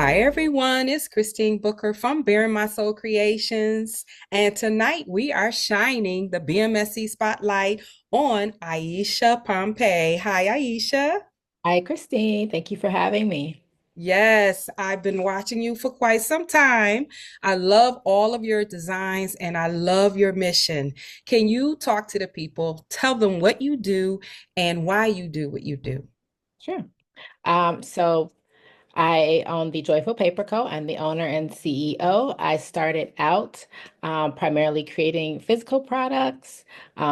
Hi, everyone. It's Christine Booker from Bearing My Soul Creations. And tonight we are shining the BMSC Spotlight on Ayeshia Pompey. Hi, Ayeshia. Hi, Christine. Thank you for having me. Yes, I've been watching you for quite some time. I love all of your designs and I love your mission. Can you talk to the people, tell them what you do and why you do what you do? Sure. So I own the Joyful Paper Co. I'm the owner and CEO. I started out primarily creating physical products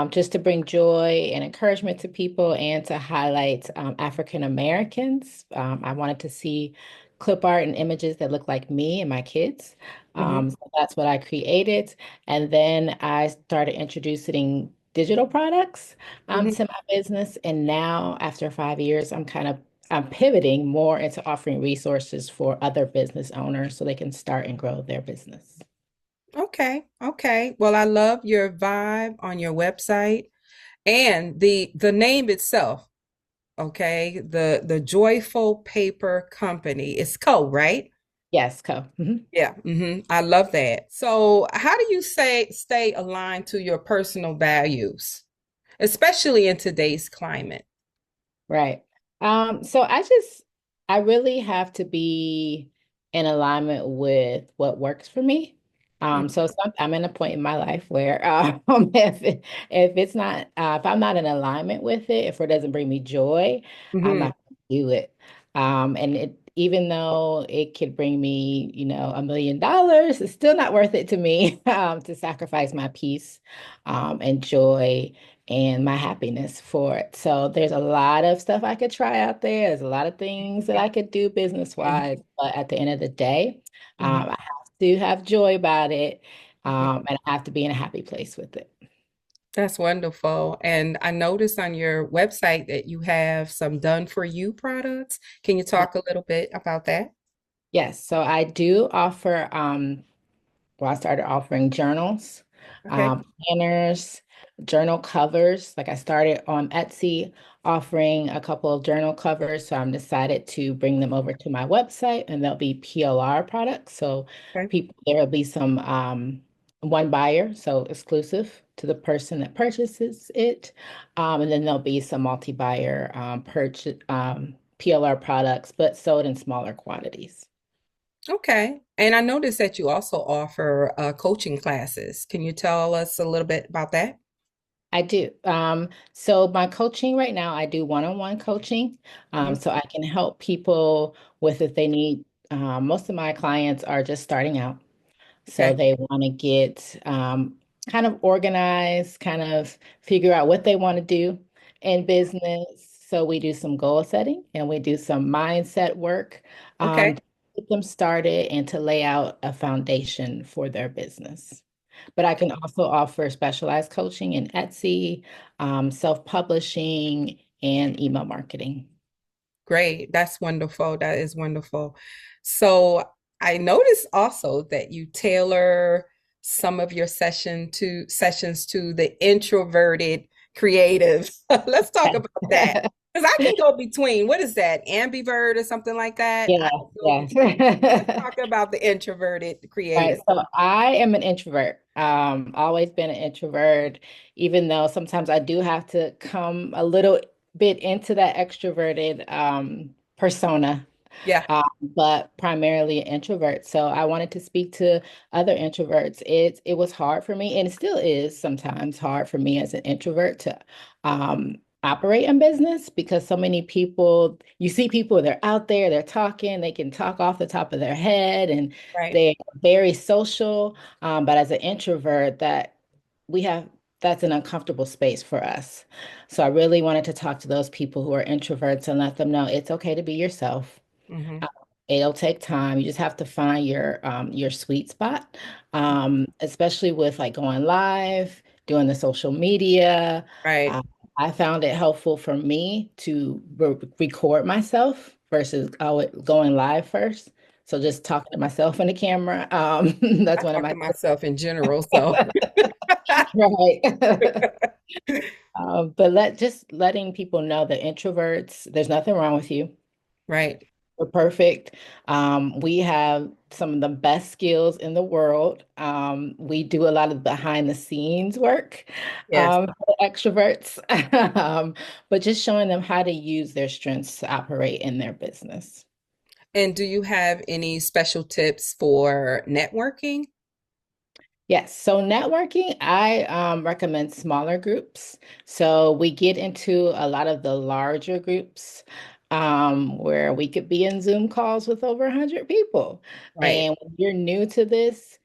just to bring joy and encouragement to people and to highlight African Americans. I wanted to see clip art and images that look like me and my kids. Mhm, So that's what I created. And then I started introducing digital products mhm. to my business. And now, after 5 years, I'm pivoting more into offering resources for other business owners so they can start and grow their business. Okay, okay. Well, I love your vibe on your website. And the name itself, okay, the Joyful Paper Company. It's Co, right? Yes, Co. Mhm. Yeah, I love that. So, how do you say stay aligned to your personal values, especially in today's climate? Right. So I really have to be in alignment with what works for me. I'm in a point in my life where if it's not if I'm not in alignment with it, if it doesn't bring me joy, I'm Mm-hmm. not going to do it. And even though it could bring me, $1 million, it's still not worth it to me to sacrifice my peace and joy and my happiness for it. So there's a lot of stuff I could try out there. There's a lot of things that I could do business wise, but at the end of the day, Hmm. I have to have joy about it, Hmm. and I have to be in a happy place with it. That's wonderful. And I noticed on your website that you have some done for you products. Can you Yeah. talk a little bit about that? Yes, so I do offer well, I started offering journals, Okay. planners, journal covers. Like I started on Etsy offering a couple of journal covers. So I'm decided to bring them over to my website and they'll be PLR products. So Okay. there'll be some one buyer, so exclusive to the person that purchases it. And then there'll be some multi-buyer purchase PLR products, but sold in smaller quantities. Okay. And I noticed that you also offer coaching classes. Can you tell us a little bit about that? I do. So my coaching right now, I do one-on-one coaching. Mhm. So I can help people with if they need. Most of my clients are just starting out, so Okay. they want to get kind of organized, kind of figure out what they want to do in business. So we do some goal setting and we do some mindset work Okay. to get them started and to lay out a foundation for their business. But I can also offer specialized coaching in Etsy, self-publishing, and email marketing. Great. That's wonderful. That is wonderful. So I noticed also that you tailor some of your sessions to the introverted creatives. Let's talk about that. Because I can go between, what is that, ambivert or something like that? I Yeah, can go between. Let's yes. talk about the introverted Right. creative. So I am an introvert. Always been an introvert, even though sometimes I do have to come a little bit into that extroverted persona, Yeah. but primarily an introvert. So I wanted to speak to other introverts. It was hard for me, and it still is sometimes hard for me as an introvert to operate in business because so many people, you see people, they're out there, they're talking, they can talk off the top of their head, and Right. they're very social. But as an introvert, we have that's an uncomfortable space for us. So I really wanted to talk to those people who are introverts and let them know it's okay to be yourself. Hmm. uh, It'll take time. You just have to find your sweet spot, especially with like going live, doing the social media. Right. Uh, I found it helpful for me to record myself versus going live first. So just talking to myself in the camera. That's I one of talk my to myself in general, so right. But letting people know that introverts, there's nothing wrong with you. right. We're perfect. We have some of the best skills in the world. We do a lot of behind the scenes work Yes. for extroverts, but just showing them how to use their strengths to operate in their business. And do you have any special tips for networking? Yes, so networking, I recommend smaller groups. So we get into a lot of the larger groups where we could be in Zoom calls with over 100 people. Right. And when you're new to this,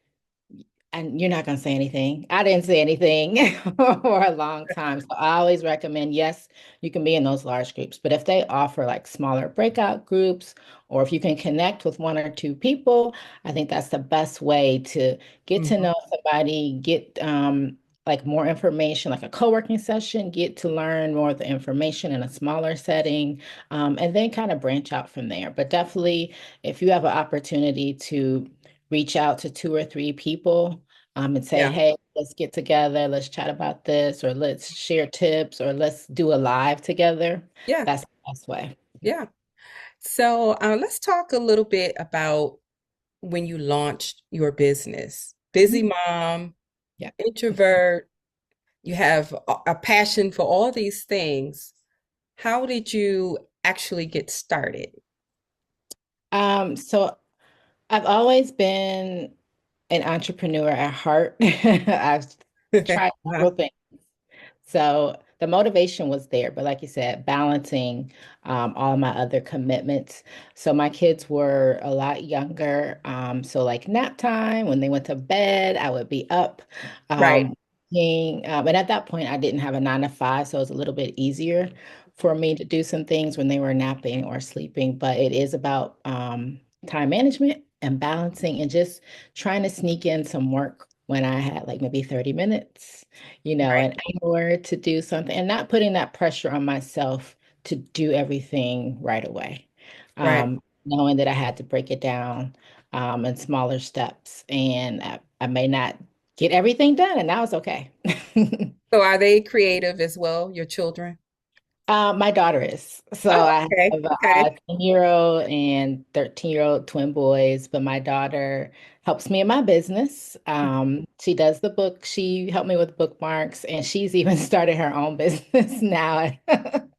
and you're not going to say anything. I didn't say anything for a long time. So I always recommend, yes, you can be in those large groups, but if they offer like smaller breakout groups, or if you can connect with one or two people, I think that's the best way to get to Mhm. know somebody, get like more information, like a co-working session, get to learn more of the information in a smaller setting, and then kind of branch out from there. But definitely, if you have an opportunity to reach out to two or three people and say, Yeah. hey, let's get together, let's chat about this, or let's share tips, or let's do a live together. Yeah. That's the best way. Yeah. So let's talk a little bit about when you launched your business. Busy Mhm. mom, Yeah. introvert, you have a passion for all these things. How did you actually get started? So I've always been an entrepreneur at heart. I've tried Uh-huh. several things. So the motivation was there, but like you said, balancing all my other commitments. So my kids were a lot younger. So like nap time, when they went to bed, I would be up. Right. Um, and at that point, I didn't have a 9 to 5, so it was a little bit easier for me to do some things when they were napping or sleeping. But it is about time management and balancing and just trying to sneak in some work when I had like maybe 30 minutes, Right. an hour to do something and not putting that pressure on myself to do everything right away. Right. Knowing that I had to break it down in smaller steps and I may not get everything done, and that was okay. So are they creative as well, your children? My daughter is. So Oh, I okay. have Okay. a 10-year-old and 13-year-old twin boys, but my daughter helps me in my business. She does the book. She helped me with bookmarks, and she's even started her own business now.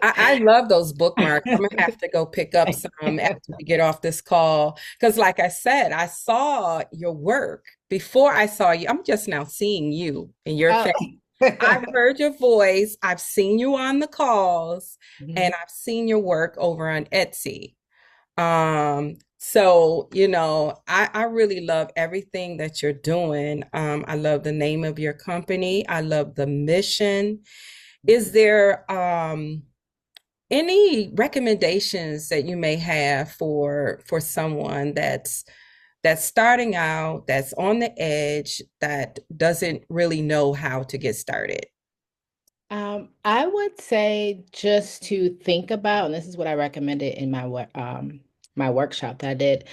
I love those bookmarks. I'm gonna have to go pick up some after we get off this call. Because, like I said, I saw your work before I saw you. I'm just now seeing you and your Oh. face. I've heard your voice, I've seen you on the calls, and Mhm. I've seen your work over on Etsy. So I really love everything that you're doing. I love the name of your company. I love the mission. Is there any recommendations that you may have for someone that's starting out, that's on the edge, that doesn't really know how to get started? I would say just to think about, and this is what I recommended in my workshop that I did.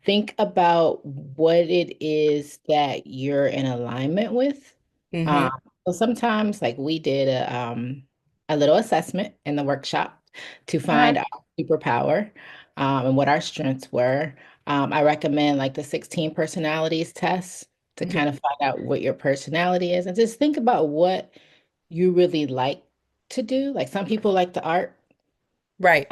Think about what it is that you're in alignment with. Mm-hmm. Um, so sometimes, like we did a little assessment in the workshop to Uh-huh. find our superpower and what our strengths were. I recommend like the 16 personalities test to Mhm. kind of find out what your personality is, and just think about what you really like to do. Like some people like the art, Right.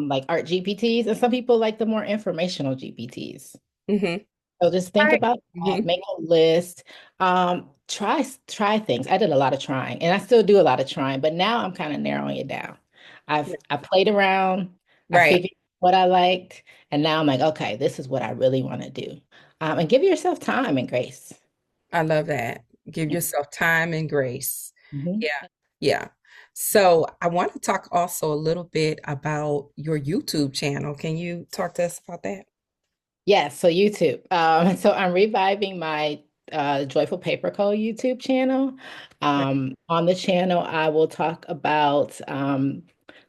like art GPTs, and some people like the more informational GPTs. Mm-hmm. So just think Right. about that, Mm-hmm. make a list, try things. I did a lot of trying, and I still do a lot of trying, but now I'm kind of narrowing it down. I played around, I Right. figured what I liked, and now I'm like, okay, this is what I really want to do. And give yourself time and grace. I love that. Give yourself time and grace. Mhm. Yeah. Yeah. So I want to talk also a little bit about your YouTube channel. Can you talk to us about that? Yes, so YouTube. So I'm reviving my Joyful Paper Co. YouTube channel. On the channel, I will talk about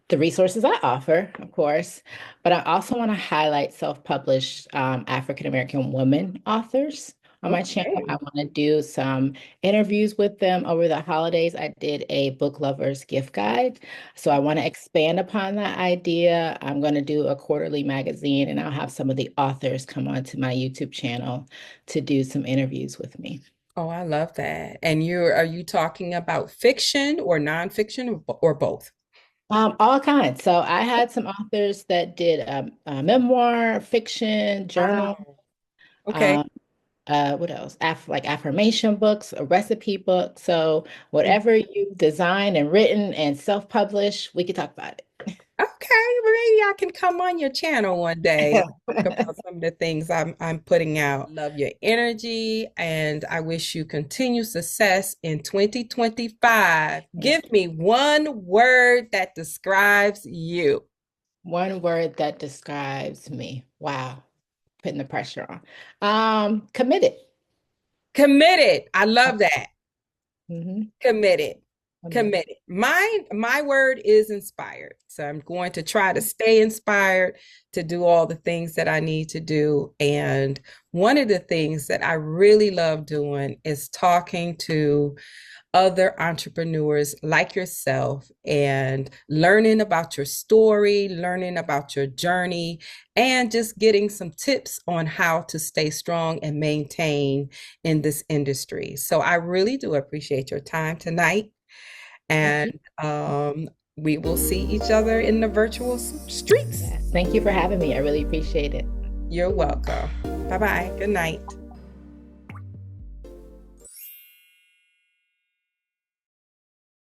the resources I offer, of course, but I also want to highlight self-published African American women authors on my channel. I Okay. want to do some interviews with them over the holidays. I did a book lovers gift guide. So I want to expand upon that idea. I'm going to do a quarterly magazine and I'll have some of the authors come onto my YouTube channel to do some interviews with me. Oh, I love that. And are you talking about fiction or nonfiction or both? All kinds. So I had some authors that did memoir, fiction, journal. Wow. Okay. um, what else? Like affirmation books, a recipe book. So whatever you've designed and written and self-published, we could talk about Okay, maybe I can come on your channel one day it. and talk about some of the things I'm putting out. Love your energy and I wish you continued success in 2025. Give me one word that describes you. One word that describes me. Wow, putting the pressure on. Committed. Committed. I love that. Hmm. Committed. Committed. Committed. My word is inspired. So I'm going to try to stay inspired to do all the things that I need to do. And one of the things that I really love doing is talking to other entrepreneurs like yourself and learning about your story, learning about your journey, and just getting some tips on how to stay strong and maintain in this industry. So I really do appreciate your time tonight. Thank you. And we will see each other in the virtual streets. Yes. Thank you for having me. I really appreciate it. You're welcome. Bye bye. Good night.